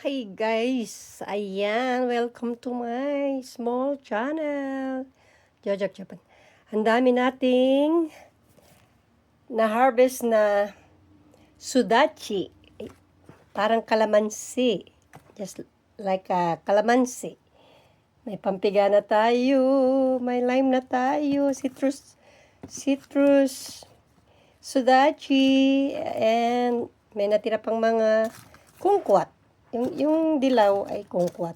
Hi guys! Ayan, welcome to my small channel. Jojok Japan. Ang dami nating na-harvest na sudachi. Parang kalamansi. Just like a kalamansi. May pampiga na tayo. May lime na tayo. Citrus sudachi. And may natira pang mga kumquat. Yung dilaw ay kumquat.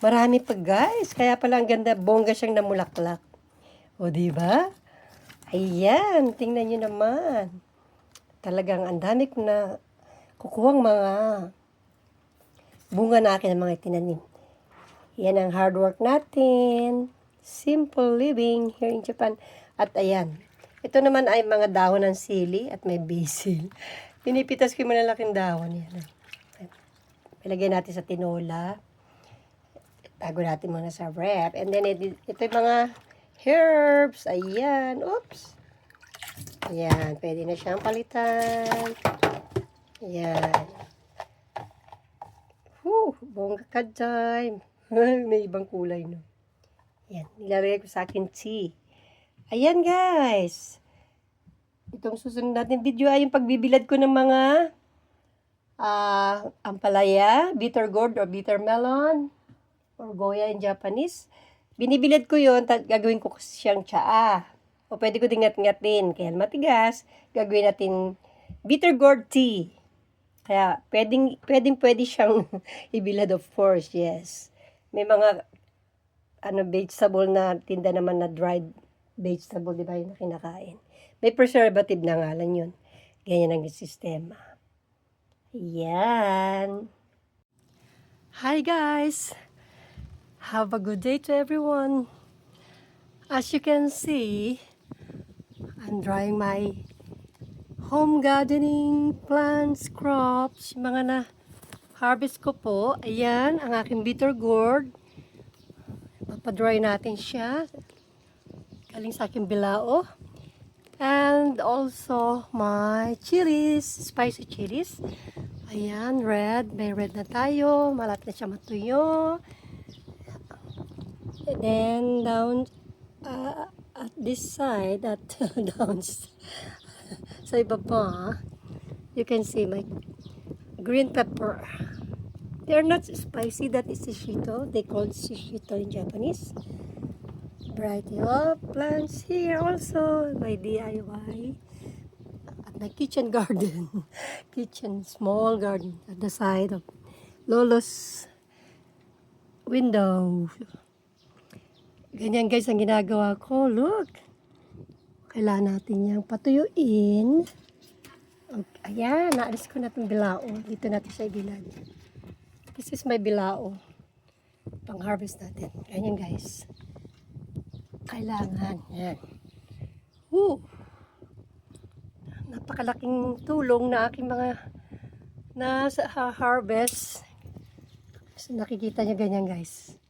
Marami pa guys. Kaya pala ang ganda, bongga siyang namulaklak. O diba? Ayan, tingnan nyo naman. Talagang ang dami ko na kukuhang mga bunga na akin ng mga tinanim. Yan ang hard work natin. Simple living here in Japan. At ayan, ito naman ay mga dahon ng sili at may basil. Pinipitas ko yung malalaking dahon. Yan. Ilagay natin sa tinola. Tago natin muna sa wrap. And then, ito yung mga herbs. Ayan. Oops. Ayan. Pwede na siyang palitan. Ayan. Bongga ka time. May ibang kulay, no? Ayan. Nilalagay ko sa akin tea. Ayan, guys. Itong susunod natin video ay yung pagbibilad ko ng mga ampalaya, bitter gourd or bitter melon, or goya in Japanese. Binibilad ko yun, gagawin ko siyang tsaa. O pwede ko din ngat-ngatin. Kaya matigas, gagawin natin bitter gourd tea. Kaya pwede siyang ibilad, of course, yes. May mga vegetable na tinda naman na dried vegetable, di ba yun na kinakain. May preservative na ngalan yun. Ganyan ang sistema. Yan. Hi guys. Have a good day to everyone. As you can see, I'm drying my home gardening plants, crops, mga na harvest ko po. Ayan, ang aking bitter gourd. Papadry natin siya. Galing sa aking bilao. And also my chilies, spicy chilies. Ayan, red. May red na tayo. Malapit na siya matuyo. And then down at this side, down sa ibaba, you can see my green pepper. They're not spicy. That is shishito. They call shishito in Japanese. Variety of plants here also. My DIY. At my kitchen garden. Small garden at the side of Lolo's window. Ganyan guys ang ginagawa ko. Look. Kailangan natin niyang patuyuin. Okay. Ayan, naalis ko na itong bilao. Dito natin siya ibilad. This is my bilao. Pang harvest natin. Ganyan guys. Kailangan. Yan. Napakalaking tulong na aking mga nasa harvest. So, nakikita niyo ganyan guys.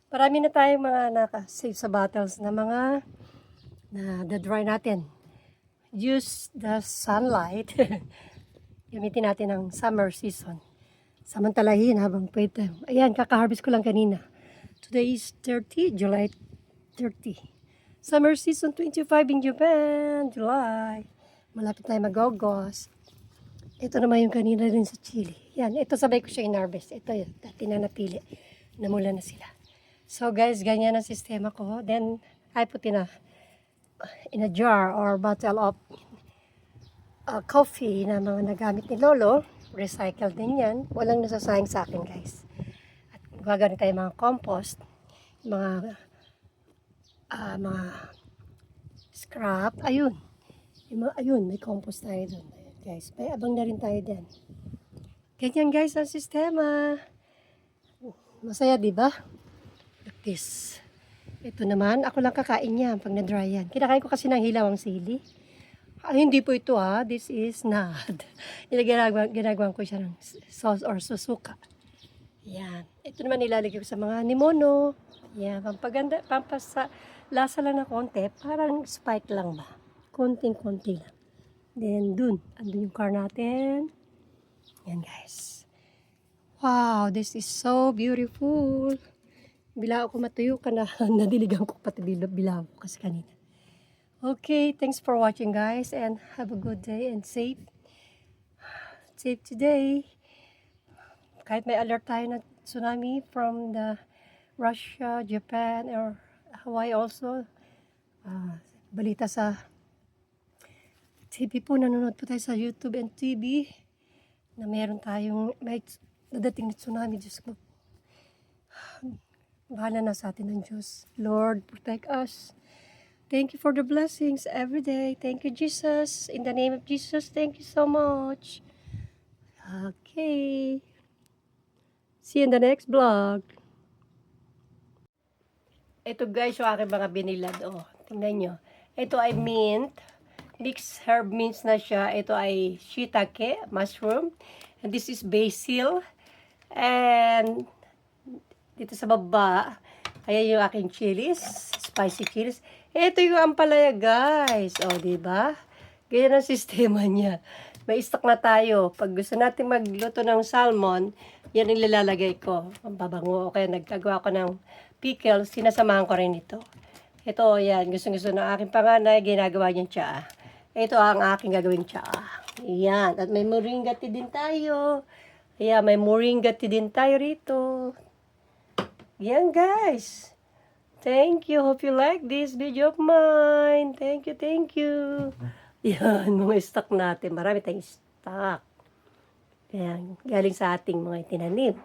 Marami na tayong mga naka-save sa bottles na mga na dry natin. Use the sunlight. Gamitin natin ng summer season. Samantalahin habang pwede. Ayan, kaka-harvest ko lang kanina. Today is July 30. Summer season 25 in Japan. July. Malapit tayo mag-August. Ito naman yung kanina rin sa chili. Yan, ito sabay ko siya in-harvest. Ito yun, dati na napili. Namula na sila. So guys, ganyan ang sistema ko. Then, I put in a jar or bottle of coffee na mga nagamit ni Lolo. Recycled din yan. Walang nasasayang sa akin guys. At gagawin tayo mga compost. Mga scrap. Ayun. Ayun, may compost tayo doon. Guys, may abang na rin tayo dyan. Ganyan guys ang sistema. Masaya, di ba? Like this. Ito naman, ako lang kakain yan pag na-dry yan. Kinakain ko kasi ng hilaw ang sili. Hindi po ito This is not. Ginagawan ko siya ng sauce or susuka. Yan. Ito naman nilalagay ko sa mga nimono. Yan. Pampaganda, lasa lang na konti. Parang spike lang ba? Konting-konti lang. Then, andun yung car natin. Yan, guys. Wow, this is so beautiful. Bila ako matuyo ka na, nadiligan ko pati bila ko kasi kanina. Okay, thanks for watching guys and have a good day and safe today. Kahit may alert tayo na tsunami from the Russia, Japan, or Hawaii also. Balita sa TV po, nanonood po tayo sa YouTube and TV na may dadating na tsunami. Diyos ko. Bahala na sa atin ng Diyos. Lord, protect us. Thank you for the blessings every day. Thank you, Jesus. In the name of Jesus, thank you so much. Okay. See you in the next vlog. Ito guys, yung aking mga binilad. Oh, tingnan nyo. Ito ay mint. Mixed herb mints na siya. Ito ay shiitake, mushroom. And this is basil. And dito sa baba, ayan yung aking chilies. Spicy chilies. Ito yung ampalaya guys. O, diba? Ganyan ang sistema niya. May stock na tayo. Pag gusto natin magluto ng salmon, yan ang nilalagay ko. Ang babango. O kaya nagkagawa ko ng pickles, sinasamahan ko rin ito. Ito, yan. Gusto ng aking panganay, ginagawa niyang tsaa. Ito ang aking gagawing tsaa. Yan. At may moringa tea din tayo. Ayan, may moringa tea din tayo rito. Yan, guys. Thank you. Hope you like this video of mine. Thank you, thank you. Yan, mga stock natin. Marami tayong stock. Yan, galing sa ating mga tinanim.